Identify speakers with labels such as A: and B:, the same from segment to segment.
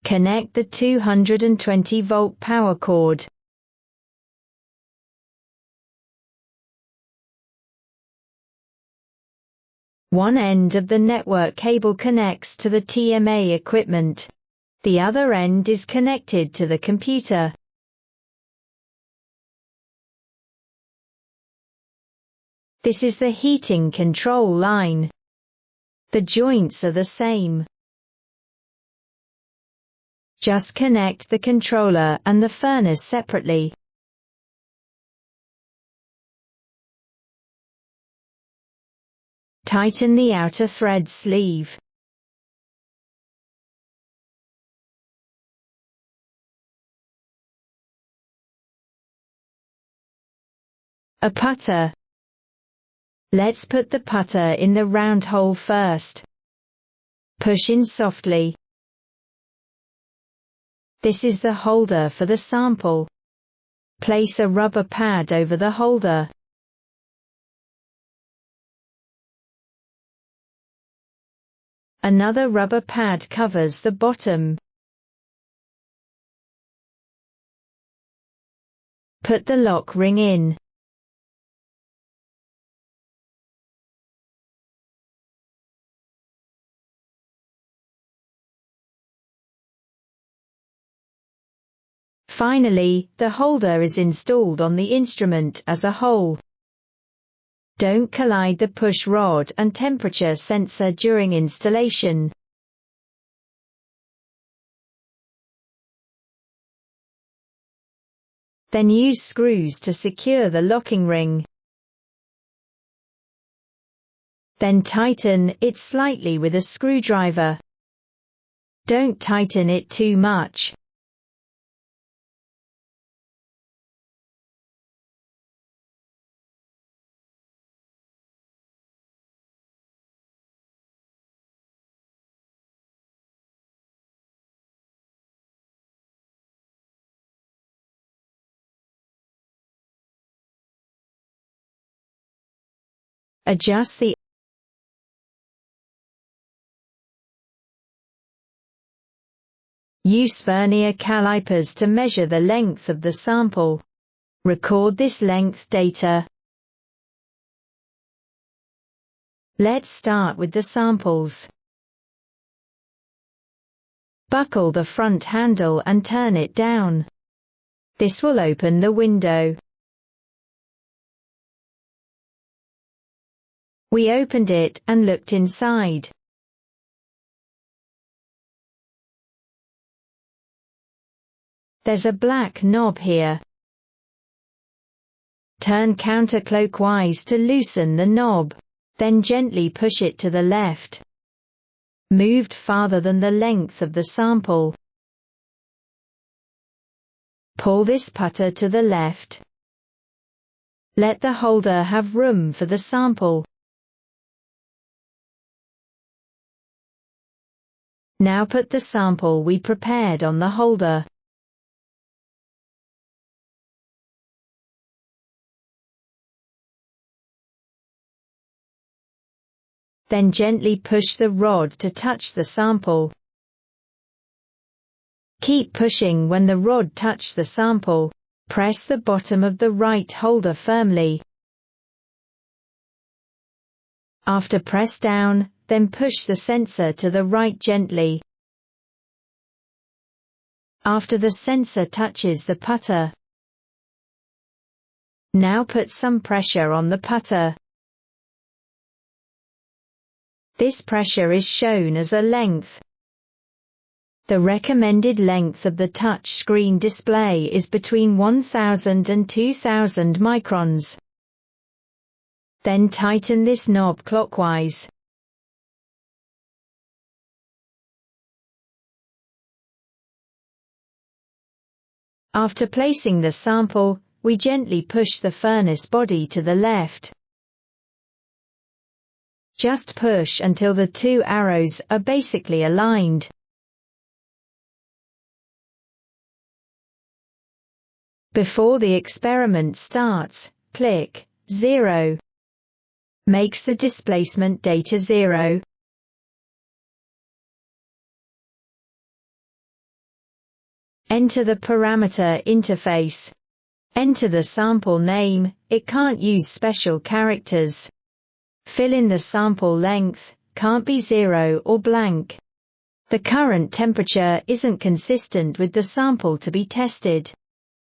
A: Connect the 220-volt power cord. One end of the network cable connects to the TMA equipment. The other end is connected to the computer. This is the heating control line. The joints are the same. Just connect the controller and the furnace separately. Tighten the outer thread sleeve. A putter. Let's put the putter in the round hole first. Push in softly. This is the holder for the sample. Place a rubber pad over the holder. Another rubber pad covers the bottom. Put the lock ring in. Finally, the holder is installed on the instrument as a whole. Don't collide the push rod and temperature sensor during installation. Then use screws to secure the locking ring. Then tighten it slightly with a screwdriver. Don't tighten it too much. Adjust the Use vernier calipers to measure the length of the sample. Record this length data. Let's start with the samples. Buckle the front handle and turn it down. This will open the window. We opened it and looked inside. There's a black knob here. Turn counterclockwise to loosen the knob, then gently push it to the left. Moved farther than the length of the sample. Pull this putter to the left. Let the holder have room for the sample. Now put the sample we prepared on the holder. Then gently push the rod to touch the sample. Keep pushing when the rod touches the sample. Press the bottom of the right holder firmly. After press down, then push the sensor to the right gently. After the sensor touches the putter. Now put some pressure on the putter. This pressure is shown as a length. The recommended length of the touch screen display is between 1000 and 2000 microns. Then tighten this knob clockwise. After placing the sample, we gently push the furnace body to the left. Just push until the two arrows are basically aligned. Before the experiment starts, click 0. Makes the displacement data 0. Enter the parameter interface. Enter the sample name, it can't use special characters. Fill in the sample length, can't be 0 or blank. The current temperature isn't consistent with the sample to be tested.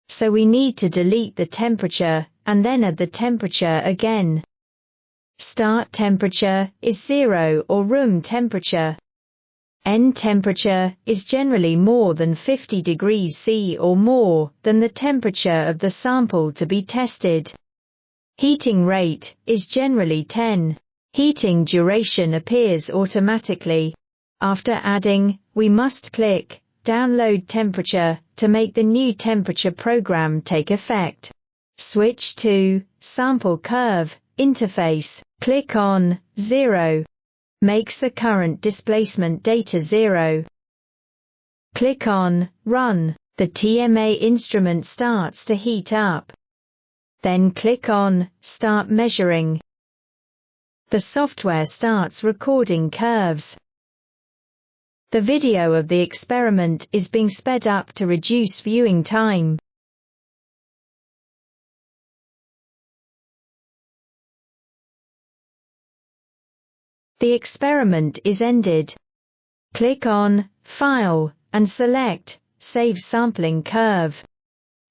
A: So we need to delete the temperature, and then add the temperature again. Start temperature is 0 or room temperature. End temperature is generally more than 50 degrees C or more than the temperature of the sample to be tested. Heating rate is generally 10. Heating duration appears automatically. After adding, we must click Download Temperature to make the new temperature program take effect. Switch to Sample Curve Interface. Click on 0. Makes the current displacement data 0. Click on Run. The TMA instrument starts to heat up. Then click on Start Measuring. The software starts recording curves. The video of the experiment is being sped up to reduce viewing time. The experiment is ended. Click on File and select Save Sampling Curve.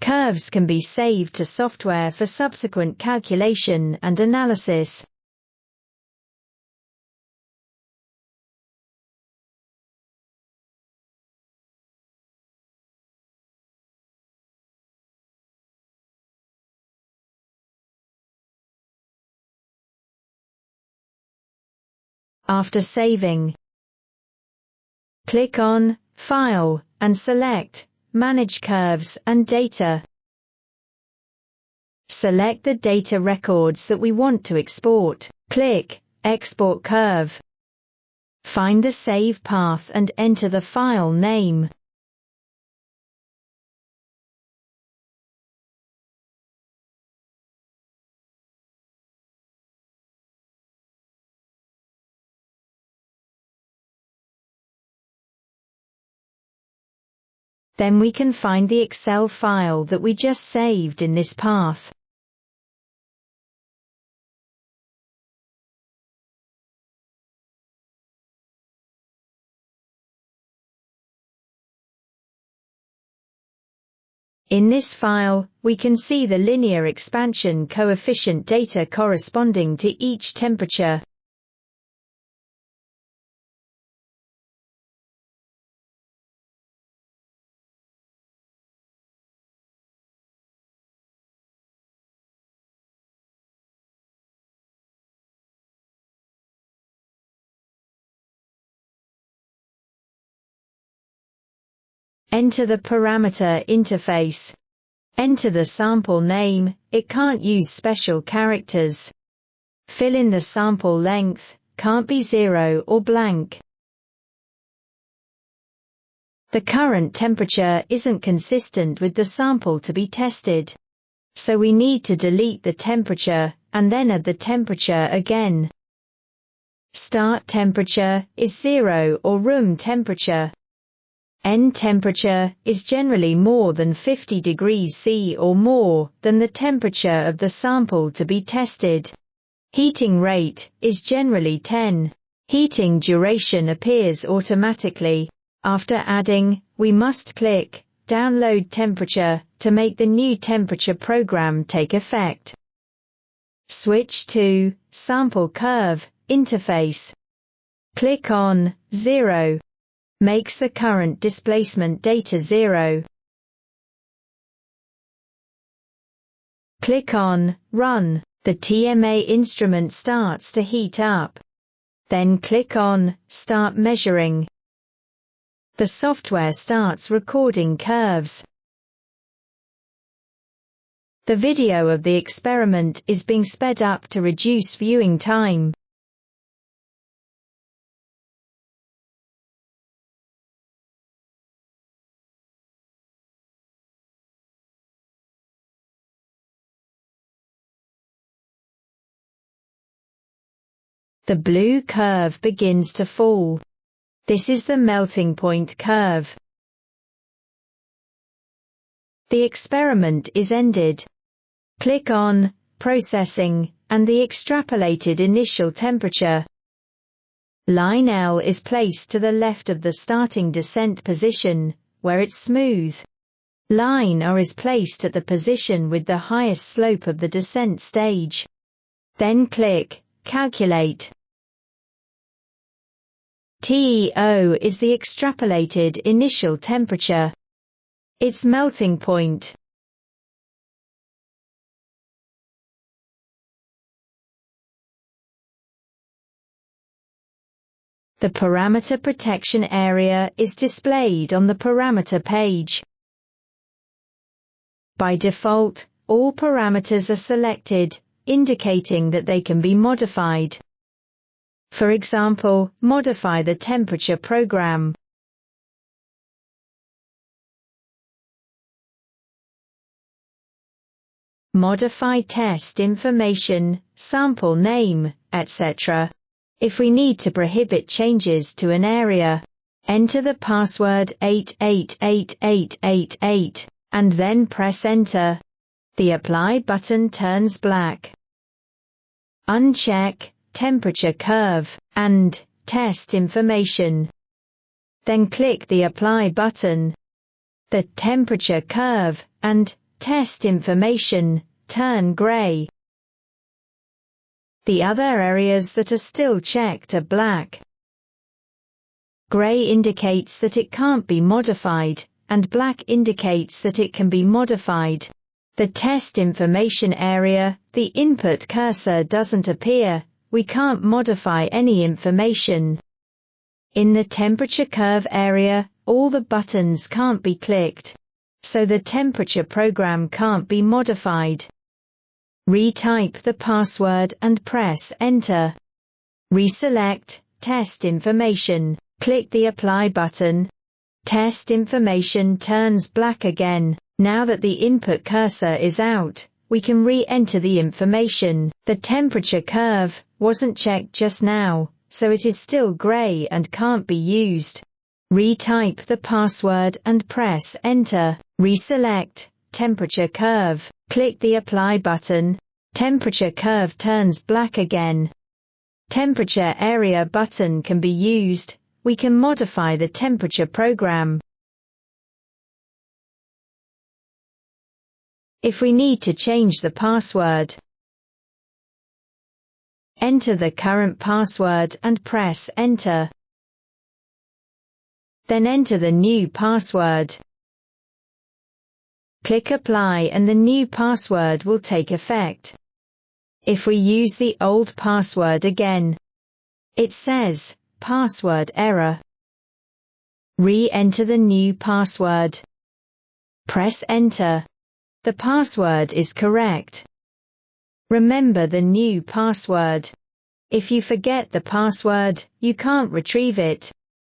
A: Curves can be saved to software for subsequent calculation and analysis. After saving, click on File and select Manage Curves and Data. Select the data records that we want to export. Click Export Curve. Find the save path and enter the file name. Then we can find the Excel file that we just saved in this path. In this file, we can see the linear expansion coefficient data corresponding to each temperature. Enter the parameter interface. Enter the sample name, it can't use special characters. Fill in the sample length, can't be 0 or blank. The current temperature isn't consistent with the sample to be tested. So we need to delete the temperature, and then add the temperature again. Start temperature is 0 or room temperature. End temperature is generally more than 50 degrees C or more than the temperature of the sample to be tested. Heating rate is generally 10. Heating duration appears automatically. After adding, we must click Download Temperature to make the new temperature program take effect. Switch to Sample Curve Interface. Click on 0. Makes the current displacement data 0. Click on Run. The TMA instrument starts to heat up. Then click on Start Measuring. The software starts recording curves. The video of the experiment is being sped up to reduce viewing time. The blue curve begins to fall. This is the melting point curve. The experiment is ended. Click on Processing and the extrapolated initial temperature. Line L is placed to the left of the starting descent position, where it's smooth. Line R is placed at the position with the highest slope of the descent stage. Then click Calculate. TEO is the extrapolated initial temperature. Its melting point. The parameter protection area is displayed on the parameter page. By default, all parameters are selected, indicating that they can be modified. For example, modify the temperature program. Modify test information, sample name, etc. If we need to prohibit changes to an area, enter the password 888888 and then press Enter. The Apply button turns black. Uncheck Temperature Curve and Test Information. Then click the Apply button. The temperature curve and test information turn gray. The other areas that are still checked are black. Gray indicates that it can't be modified, and black indicates that it can be modified. The test information area, the input cursor doesn't appear, we can't modify any information. In the temperature curve area, all the buttons can't be clicked, so the temperature program can't be modified. Retype the password and press Enter. Reselect Test Information, click the Apply button. Test information turns black again. Now that the input cursor is out, we can re-enter the information. The temperature curve wasn't checked just now, so it is still gray and can't be used. Retype the password and press Enter. Reselect Temperature Curve, click the Apply button. Temperature curve turns black again. Temperature area button can be used. We can modify the temperature program. If we need to change the password, enter the current password and press Enter. Then enter the new password. Click Apply and the new password will take effect. If we use the old password again, it says, Password error. Re-enter the new password. Press Enter. The password is correct. Remember the new password. If you forget the password, you can't retrieve it.